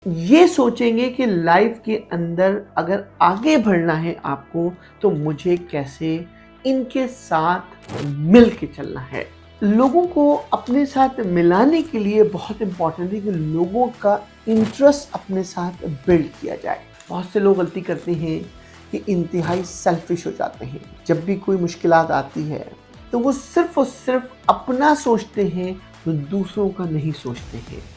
ये सोचेंगे कि लाइफ के अंदर अगर आगे बढ़ना है आपको तो मुझे कैसे इनके साथ मिल के चलना है। लोगों को अपने साथ मिलाने के लिए बहुत इंपॉर्टेंट है कि लोगों का इंटरेस्ट अपने साथ बिल्ड किया जाए। बहुत से लोग गलती करते हैं कि इंतहाई सेल्फिश हो जाते हैं। जब भी कोई मुश्किलात आती है तो वो सिर्फ और सिर्फ अपना सोचते हैं, वो दूसरों का नहीं सोचते हैं।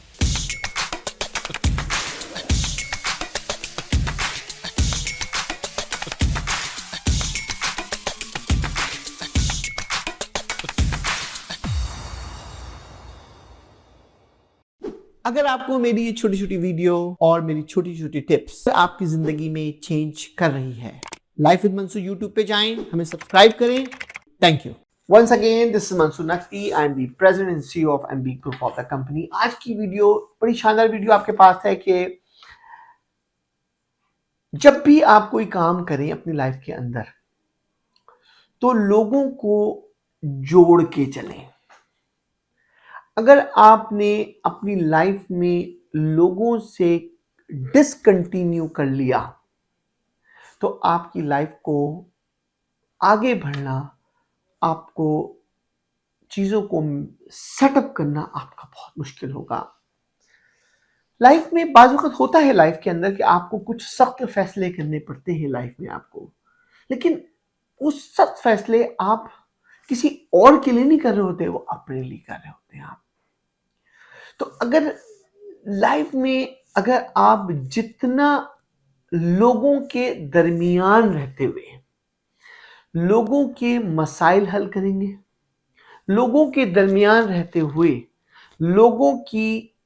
अगर आपको मेरी ये छोटी छोटी वीडियो और मेरी छोटी छोटी टिप्स आपकी जिंदगी में चेंज कर रही है, लाइफ विद मंसूर यूट्यूब पे जाएं, हमें सब्सक्राइब करें। Thank you. Once again this is Mansoor Naqvi. I am the president and CEO of MB group of the company. आज की वीडियो बड़ी शानदार वीडियो आपके पास है कि जब भी आप कोई काम करें अपनी लाइफ के अंदर तो लोगों को जोड़ के चलें। अगर आपने अपनी लाइफ में लोगों से डिसकंटिन्यू कर लिया तो आपकी लाइफ को आगे बढ़ना, आपको चीजों को सेटअप करना आपका बहुत मुश्किल होगा। लाइफ में बाज़ वक़्त होता है लाइफ के अंदर कि आपको कुछ सख्त फैसले करने पड़ते हैं लाइफ में आपको, लेकिन वो सख्त फैसले आप किसी और के लिए नहीं कर रहे होते, वो अपने लिए कर रहे होते हैं आप। तो अगर लाइफ में अगर आप जितना लोगों के दरमियान रहते हुए लोगों के मसाइल हल करेंगे, लोगों के दरमियान रहते हुए लोगों की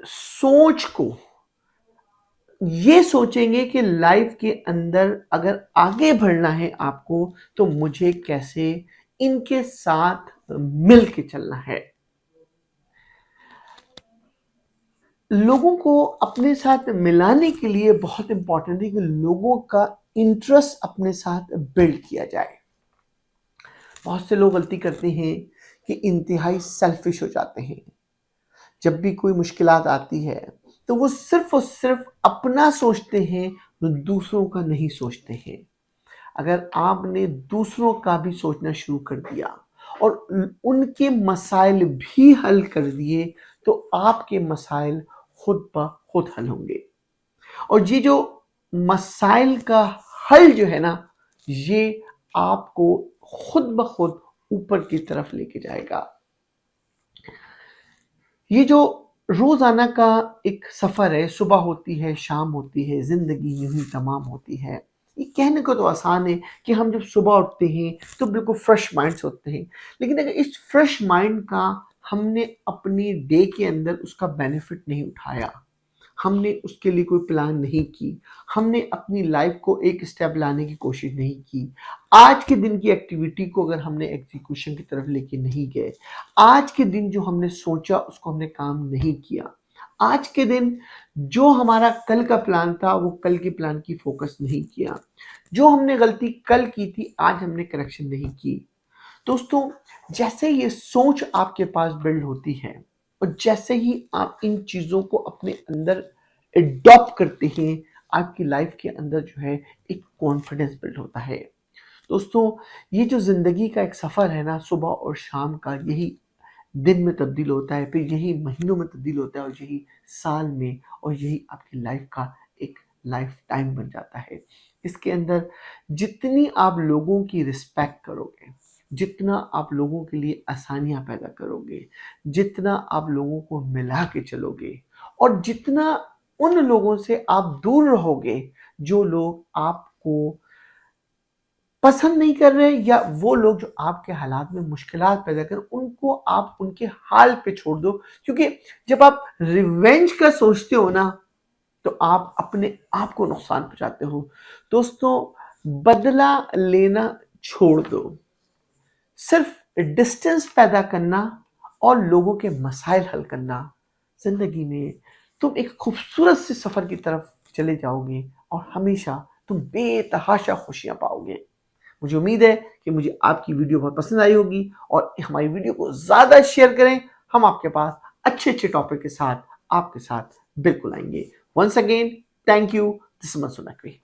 सोच को ये सोचेंगे कि लाइफ के अंदर अगर आगे बढ़ना है आपको तो मुझे कैसे इनके साथ मिल के चलना है। लोगों को अपने साथ मिलाने के लिए बहुत इंपॉर्टेंट है कि लोगों का इंटरेस्ट अपने साथ बिल्ड किया जाए। बहुत से लोग गलती करते हैं कि इंतहाई सेल्फिश हो जाते हैं। जब भी कोई मुश्किलात आती है तो वो सिर्फ और सिर्फ अपना सोचते हैं, वो दूसरों का नहीं सोचते हैं। अगर आपने दूसरों का भी सोचना शुरू कर दिया और उनके मसाइल भी हल कर दिए तो आपके मसाइल खुद ब खुद हल होंगे। और ये जो मसाइल का हल जो है ना, ये आपको खुद ब खुद ऊपर की तरफ लेके जाएगा। ये जो रोजाना का एक सफर है, सुबह होती है, शाम होती है, जिंदगी यूं ही तमाम होती है। ये कहने को तो आसान है कि हम जब सुबह उठते हैं तो बिल्कुल फ्रेश माइंड से होते हैं, लेकिन अगर इस फ्रेश माइंड का हमने अपनी डे के अंदर उसका बेनिफिट नहीं उठाया, हमने उसके लिए कोई प्लान नहीं की, हमने अपनी लाइफ को एक स्टेप लाने की कोशिश नहीं की, आज के दिन की एक्टिविटी को अगर हमने एग्जीक्यूशन की तरफ लेके नहीं गए, आज के दिन जो हमने सोचा उसको हमने काम नहीं किया, आज के दिन जो हमारा कल का प्लान था वो कल के प्लान की फोकस नहीं किया, जो हमने गलती कल की थी आज हमने करेक्शन नहीं की। दोस्तों, जैसे ये सोच आपके पास बिल्ड होती है और जैसे ही आप इन चीज़ों को अपने अंदर एडॉप्ट करते हैं, आपकी लाइफ के अंदर जो है एक कॉन्फिडेंस बिल्ड होता है। दोस्तों, ये जो ज़िंदगी का एक सफ़र है ना, सुबह और शाम का, यही दिन में तब्दील होता है, फिर यही महीनों में तब्दील होता है और यही साल में, और यही आपकी लाइफ का एक लाइफ टाइम बन जाता है। इसके अंदर जितनी आप लोगों की रिस्पेक्ट करोगे, जितना आप लोगों के लिए आसानियां पैदा करोगे, जितना आप लोगों को मिला के चलोगे और जितना उन लोगों से आप दूर रहोगे जो लोग आपको पसंद नहीं कर रहे, या वो लोग जो आपके हालात में मुश्किलात पैदा कर, उनको आप उनके हाल पे छोड़ दो। क्योंकि जब आप रिवेंज का सोचते हो ना तो आप अपने आप को नुकसान पहुंचाते हो। दोस्तों, बदला लेना छोड़ दो, सिर्फ डिस्टेंस पैदा करना और लोगों के मसाइल हल करना, जिंदगी में तुम एक खूबसूरत से सफर की तरफ चले जाओगे और हमेशा तुम बेतहाशा खुशियां पाओगे। मुझे उम्मीद है कि मुझे आपकी वीडियो बहुत पसंद आई होगी और हमारी वीडियो को ज़्यादा शेयर करें। हम आपके पास अच्छे अच्छे टॉपिक के साथ आपके साथ बिल्कुल आएँगे। Once again thank you, this is Mansoor Naqvi.